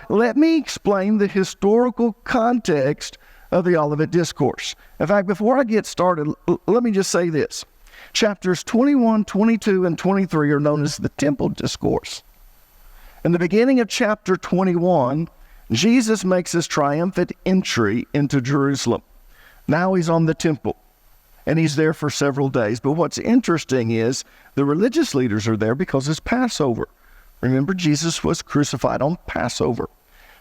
let me explain the historical context of the Olivet Discourse. In fact, before I get started, let me just say this. Chapters 21, 22, and 23 are known as the Temple Discourse. In the beginning of chapter 21, Jesus makes his triumphant entry into Jerusalem. Now he's on the temple, and he's there for several days. But what's interesting is the religious leaders are there because it's Passover. Remember, Jesus was crucified on Passover.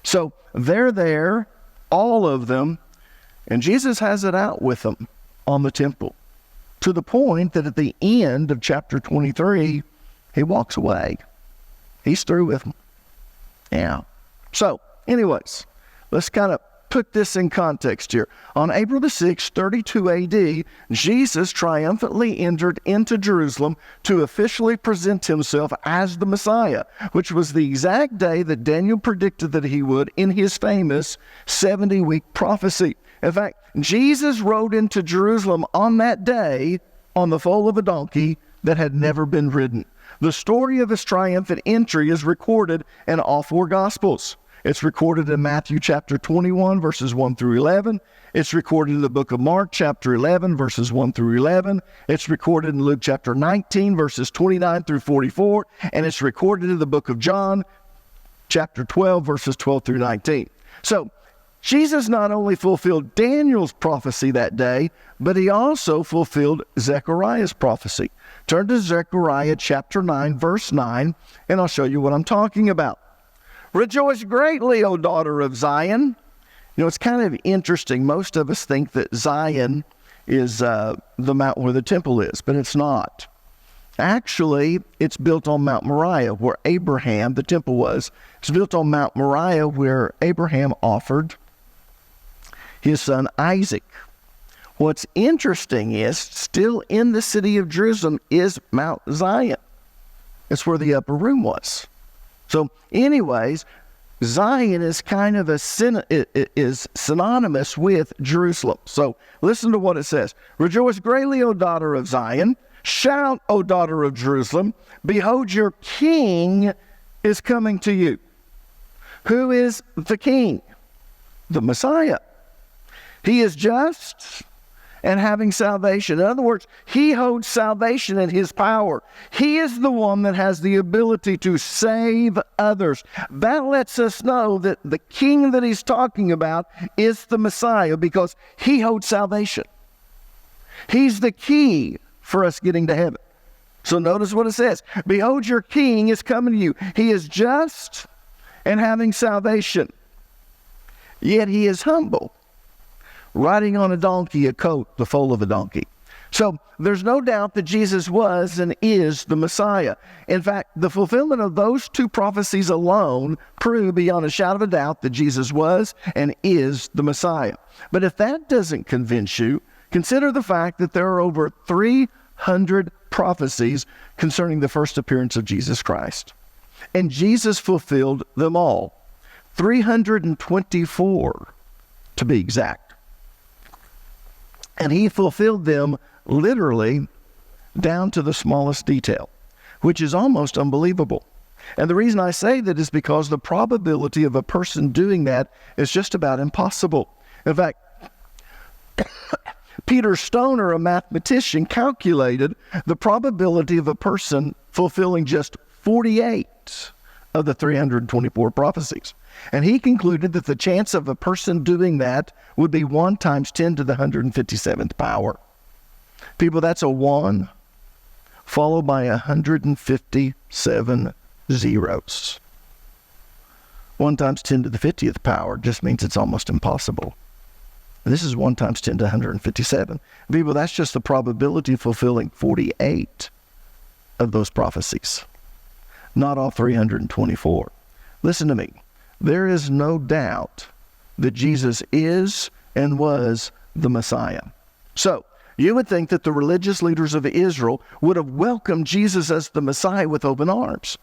So they're there, all of them, and Jesus has it out with them on the temple, to the point that at the end of chapter 23, he walks away. He's through with them. Yeah. So, anyways, let's kind of put this in context here. On April the 6th, 32 AD, Jesus triumphantly entered into Jerusalem to officially present himself as the Messiah, which was the exact day that Daniel predicted that he would in his famous 70-week prophecy. In fact, Jesus rode into Jerusalem on that day on the foal of a donkey that had never been ridden. The story of his triumphant entry is recorded in all four Gospels. It's recorded in Matthew chapter 21, verses 1 through 11. It's recorded in the book of Mark chapter 11, verses 1 through 11. It's recorded in Luke chapter 19, verses 29 through 44. And it's recorded in the book of John chapter 12, verses 12 through 19. So, Jesus not only fulfilled Daniel's prophecy that day, but he also fulfilled Zechariah's prophecy. Turn to Zechariah chapter 9, verse 9, and I'll show you what I'm talking about. Rejoice greatly, O daughter of Zion. You know, it's kind of interesting. Most of us think that Zion is the mountain where the temple is, but it's not. Actually, it's built on Mount Moriah, where Abraham, the temple was. It's built on Mount Moriah, where Abraham offered his son Isaac. What's interesting is, still in the city of Jerusalem is Mount Zion. It's where the upper room was. So anyways, Zion is kind of is synonymous with Jerusalem. So listen to what it says. Rejoice greatly, O daughter of Zion. Shout, O daughter of Jerusalem. Behold, your king is coming to you. Who is the king? The Messiah. He is just and having salvation. In other words, he holds salvation in his power. He is the one that has the ability to save others. That lets us know that the king that he's talking about is the Messiah because he holds salvation. He's the key for us getting to heaven. So notice what it says. Behold, your king is coming to you. He is just and having salvation. Yet he is humble, riding on a donkey, a colt, the foal of a donkey. So there's no doubt that Jesus was and is the Messiah. In fact, the fulfillment of those two prophecies alone prove beyond a shadow of a doubt that Jesus was and is the Messiah. But if that doesn't convince you, consider the fact that there are over 300 prophecies concerning the first appearance of Jesus Christ. And Jesus fulfilled them all. 324 to be exact. And he fulfilled them literally down to the smallest detail, which is almost unbelievable. And the reason I say that is because the probability of a person doing that is just about impossible. In fact, Peter Stoner, a mathematician, calculated the probability of a person fulfilling just 48 of the 324 prophecies. And he concluded that the chance of a person doing that would be 1 times 10 to the 157th power. People, that's a 1 followed by 157 zeros. 1 times 10 to the 50th power just means it's almost impossible. This is 1 times 10 to 157. People, that's just the probability of fulfilling 48 of those prophecies. Not all 324. Listen to me. There is no doubt that Jesus is and was the Messiah. So, you would think that the religious leaders of Israel would have welcomed Jesus as the Messiah with open arms.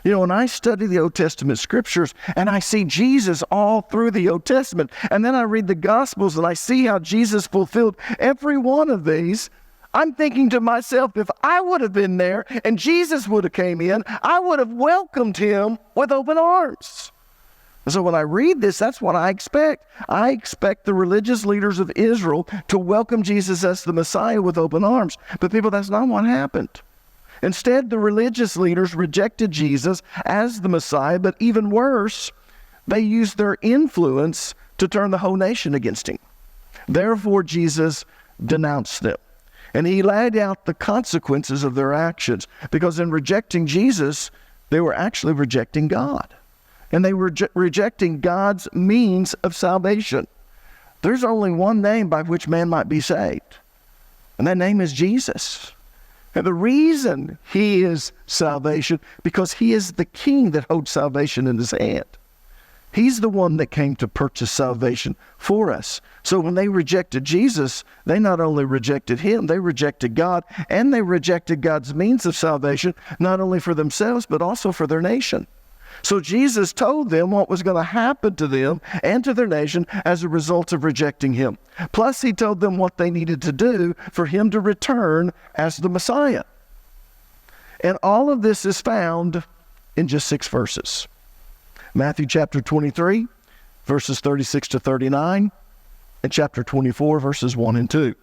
You know, when I study the Old Testament scriptures and I see Jesus all through the Old Testament, and then I read the Gospels and I see how Jesus fulfilled every one of these, I'm thinking to myself, if I would have been there and Jesus would have came in, I would have welcomed him with open arms. And so when I read this, that's what I expect. I expect the religious leaders of Israel to welcome Jesus as the Messiah with open arms. But people, that's not what happened. Instead, the religious leaders rejected Jesus as the Messiah, but even worse, they used their influence to turn the whole nation against him. Therefore, Jesus denounced them. And he laid out the consequences of their actions, because in rejecting Jesus, they were actually rejecting God. And they were rejecting God's means of salvation. There's only one name by which man might be saved, and that name is Jesus. And the reason he is salvation, because he is the king that holds salvation in his hand. He's the one that came to purchase salvation for us. So when they rejected Jesus, they not only rejected him, they rejected God, and they rejected God's means of salvation, not only for themselves, but also for their nation. So Jesus told them what was going to happen to them and to their nation as a result of rejecting him. Plus, he told them what they needed to do for him to return as the Messiah. And all of this is found in just 6 verses. Matthew chapter 23, verses 36 to 39, and chapter 24, verses 1 and 2.